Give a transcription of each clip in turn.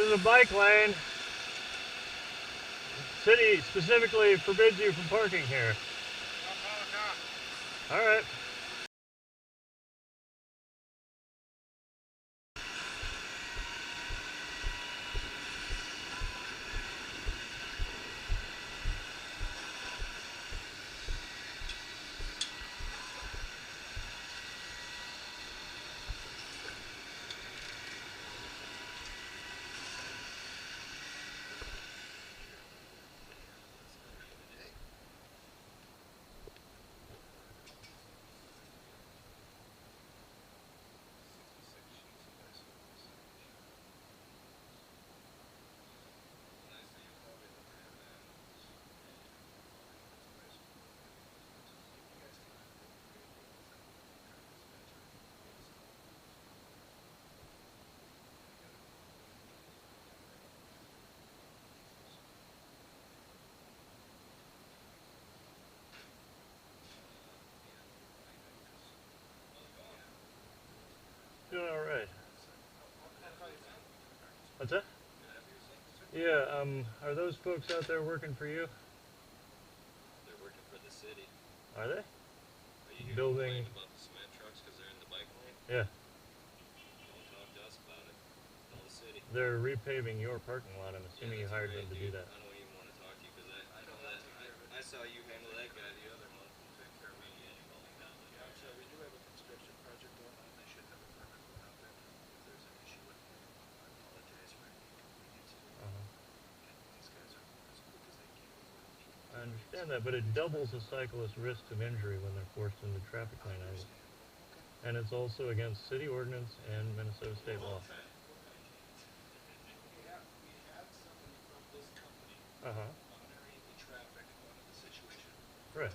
is a bike lane. City specifically forbids you from parking here. All right. Doing all right. What's that? Yeah, are those folks out there working for you? They're working for the city. Are they? Are you building about the cement trucks because they're in the bike lane? Yeah. Don't talk to us about it. Tell the city. They're repaving your parking lot. I'm assuming you hired them to do that. I don't even want to talk to you because I know that I saw you handle that guy the other month and took care of me and going down the truck. So we do have a construction project going on. They should have a permit going out there. If there's an issue with it, I apologize for any inconvenience. These guys are as quick as they can. I understand that, but it doubles a cyclist's risk of injury when they're forced into traffic lane angle. And it's also against city ordinance and Minnesota state law. We have somebody from this company monitoring the traffic on the situation. Right,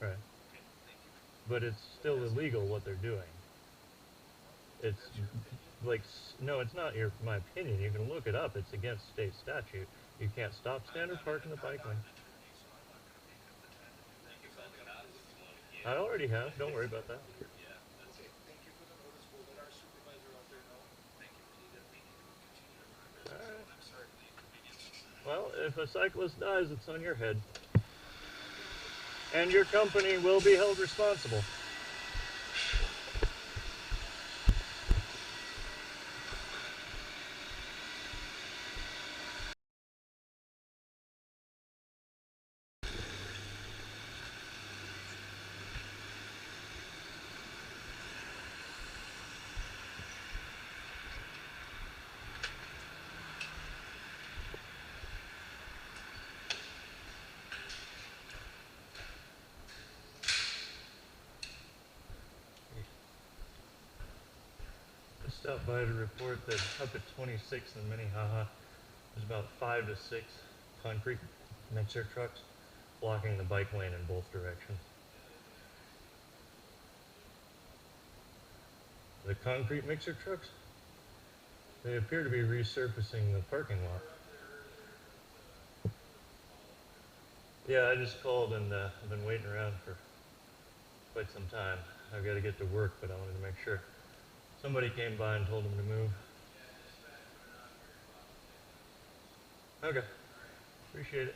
right. Okay, thank you. But it's still illegal what they're doing. It's like, no, it's not my opinion. You can look it up. It's against state statute. You can't stop, stand, or park in the bike lane. I already have. Don't worry about that. Okay, thank you for the notice. We'll let our supervisor out there know. Thank you for that meeting. We'll continue to run our business. I'm sorry for the inconvenience. Well, if a cyclist dies, it's on your head. And your company will be held responsible. Stopped by to report that up at 26th and Minnehaha, there's about 5 to 6 concrete mixer trucks blocking the bike lane in both directions. The concrete mixer trucks, they appear to be resurfacing the parking lot. Yeah, I just called and I've been waiting around for quite some time. I've got to get to work, but I wanted to make sure. Somebody came by and told him to move. Okay. Appreciate it.